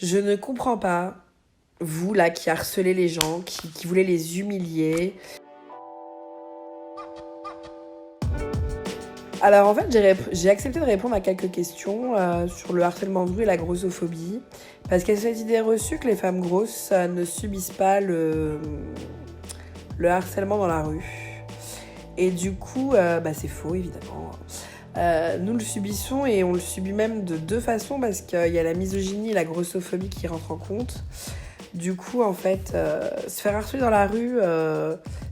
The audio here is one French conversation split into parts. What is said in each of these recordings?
Je ne comprends pas, vous là qui harcelez les gens, qui voulez les humilier. Alors en fait, j'ai accepté de répondre à quelques questions sur le harcèlement de rue et la grossophobie. Parce qu'il y a cette idée reçue que les femmes grosses ne subissent pas le harcèlement dans la rue. Et du coup, c'est faux évidemment. Nous le subissons et on le subit même de deux façons parce qu'il y a la misogynie et la grossophobie qui rentrent en compte. Du coup, en fait, se faire harceler dans la rue,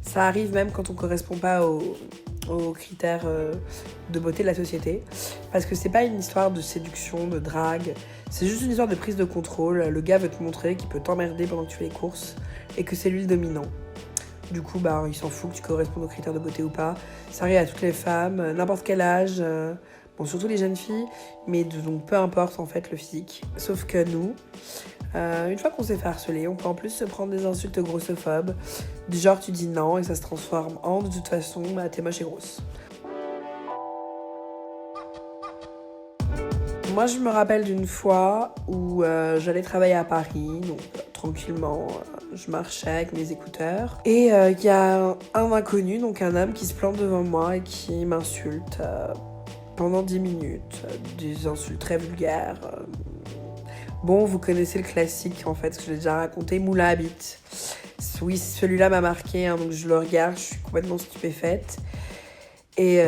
ça arrive même quand on ne correspond pas aux critères de beauté de la société. Parce que c'est pas une histoire de séduction, de drague, c'est juste une histoire de prise de contrôle. Le gars veut te montrer qu'il peut t'emmerder pendant que tu fais les courses et que c'est lui le dominant. Du coup, il s'en fout que tu correspondes aux critères de beauté ou pas. Ça arrive à toutes les femmes, n'importe quel âge, surtout les jeunes filles, mais donc peu importe en fait le physique. Sauf que nous, une fois qu'on s'est fait harceler, on peut en plus se prendre des insultes grossophobes. Du genre tu dis non et ça se transforme en de toute façon, t'es moche et grosse. Moi je me rappelle d'une fois où j'allais travailler à Paris, donc tranquillement, je marchais avec mes écouteurs. Et il y a un inconnu, donc un homme qui se plante devant moi et qui m'insulte pendant 10 minutes. Des insultes très vulgaires. Bon, vous connaissez le classique en fait, ce que j'ai déjà raconté, moulin à bite. Oui, celui-là m'a marqué, donc je le regarde, je suis complètement stupéfaite. Et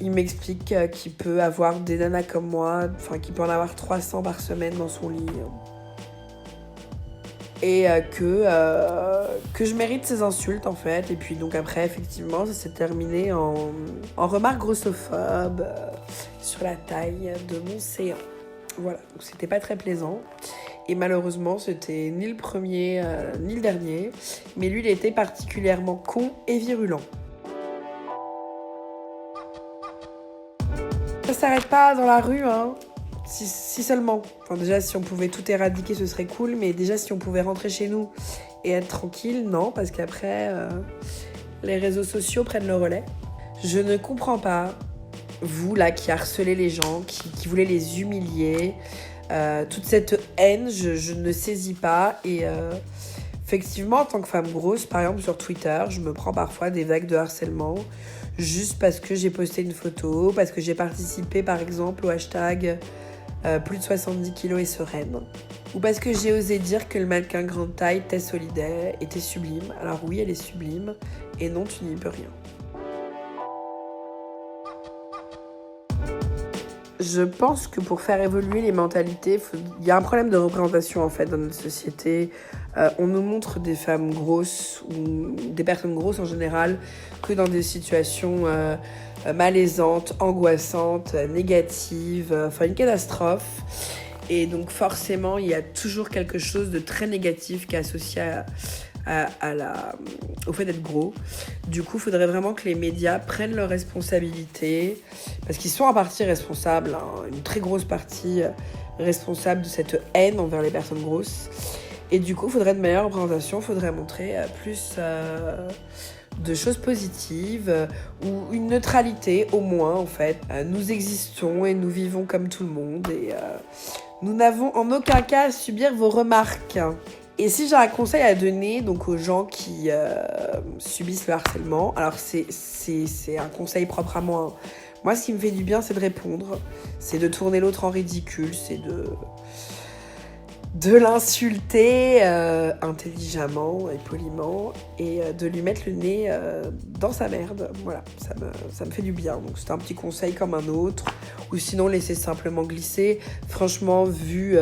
il m'explique qu'il peut avoir des nanas comme moi, qu'il peut en avoir 300 par semaine dans son lit. Et que je mérite ces insultes en fait. Et puis donc après, effectivement, ça s'est terminé en remarques grossophobes sur la taille de mon séant. Voilà, donc c'était pas très plaisant. Et malheureusement, c'était ni le premier ni le dernier. Mais lui, il était particulièrement con et virulent. Ça s'arrête pas dans la rue, hein. Si seulement. Déjà, si on pouvait tout éradiquer, ce serait cool. Mais déjà, si on pouvait rentrer chez nous et être tranquille, non. Parce qu'après, les réseaux sociaux prennent le relais. Je ne comprends pas, vous là qui harcelez les gens, qui voulez les humilier. Toute cette haine, je ne saisis pas. Et effectivement, en tant que femme grosse, par exemple sur Twitter, je me prends parfois des vagues de harcèlement. Juste parce que j'ai posté une photo, parce que j'ai participé par exemple au hashtag plus de 70 kilos et sereine. Ou parce que j'ai osé dire que le mannequin grande taille Tess Holliday était sublime. Alors oui, elle est sublime, et non, tu n'y peux rien. Je pense que pour faire évoluer les mentalités, il y a un problème de représentation en fait dans notre société. On nous montre des femmes grosses ou des personnes grosses en général que dans des situations malaisantes, angoissantes, négatives, une catastrophe. Et donc forcément, il y a toujours quelque chose de très négatif qui est associé au fait d'être gros. Du coup, il faudrait vraiment que les médias prennent leurs responsabilités, parce qu'ils sont en partie responsables, une très grosse partie responsable de cette haine envers les personnes grosses. Et du coup, il faudrait de meilleures représentations, il faudrait montrer plus de choses positives ou une neutralité au moins en fait. Nous existons et nous vivons comme tout le monde et nous n'avons en aucun cas à subir vos remarques. Et si j'ai un conseil à donner donc aux gens qui subissent le harcèlement, alors c'est un conseil propre à moi. Moi, ce qui me fait du bien, c'est de répondre, c'est de tourner l'autre en ridicule, c'est de l'insulter intelligemment et poliment et de lui mettre le nez dans sa merde. Voilà, ça me fait du bien. Donc c'est un petit conseil comme un autre. Ou sinon, laisser simplement glisser. Franchement, vu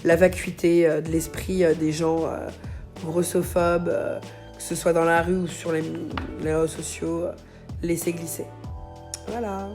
la vacuité de l'esprit des gens grossophobes, que ce soit dans la rue ou sur les réseaux sociaux, laissez glisser. Voilà.